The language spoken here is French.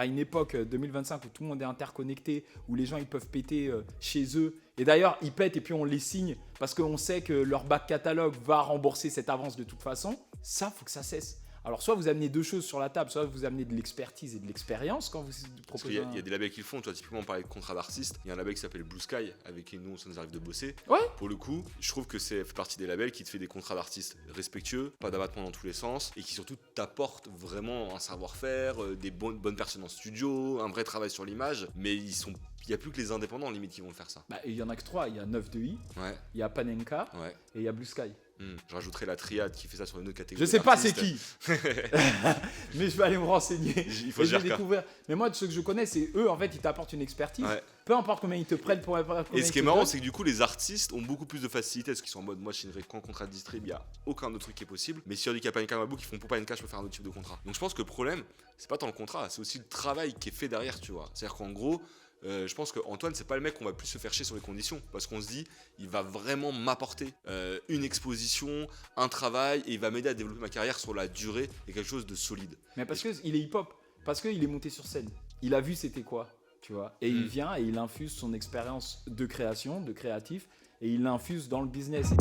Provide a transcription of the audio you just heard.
à une époque 2025 où tout le monde est interconnecté, où les gens ils peuvent péter chez eux. Et d'ailleurs, ils pètent et puis on les signe parce qu'on sait que leur back catalogue va rembourser cette avance de toute façon. Ça, faut que ça cesse. Alors, soit vous amenez deux choses sur la table, soit vous amenez de l'expertise et de l'expérience quand vous Parce proposez. qu'il y a des labels qui le font. Tu vois, typiquement, on parlait de contrat d'artiste. Il y a un label qui s'appelle Blue Sky, avec qui nous, ça nous arrive de bosser. Ouais. Pour le coup, je trouve que c'est fait partie des labels qui te fait des contrats d'artistes respectueux, pas d'abattement dans tous les sens, et qui surtout t'apportent vraiment un savoir-faire, des bonnes personnes en studio, un vrai travail sur l'image. Mais il n'y a plus que les indépendants, limite, qui vont le faire ça. Bah, il y en a que trois. Il y a 9 de I, Ouais. il y a Panenka Ouais. et il y a Blue Sky. Je rajouterais la triade qui fait ça sur une autre catégorie. Je sais pas c'est d'artistes. qui, mais je vais aller me renseigner. Il faut et je vais GRK. découvrir. Mais moi, de ceux que je connais, c'est eux, en fait, ils t'apportent une expertise. Ouais. Peu importe combien ils te prennent pour Et ce qui est marrant, c'est que du coup, les artistes ont beaucoup plus de facilité parce qu'ils sont en mode moi, je signerai qu'en contrat de distrib, il n'y a aucun autre truc qui est possible. Mais si on dit qu'il y a Panenka dans ma boucle, ils font pour Panenka, je peux faire un autre type de contrat. Donc je pense que le problème, c'est pas tant le contrat, c'est aussi le travail qui est fait derrière, tu vois. C'est-à-dire qu'en gros, je pense qu'Antoine, c'est pas le mec qu'on va plus se faire chier sur les conditions parce qu'on se dit, il va vraiment m'apporter une exposition, un travail et il va m'aider à développer ma carrière sur la durée et quelque chose de solide. Mais parce qu'il est hip-hop, parce qu'il est monté sur scène. Il a vu c'était quoi, tu vois. Et il vient et il infuse son expérience de création, de créatif, et il l'infuse dans le business.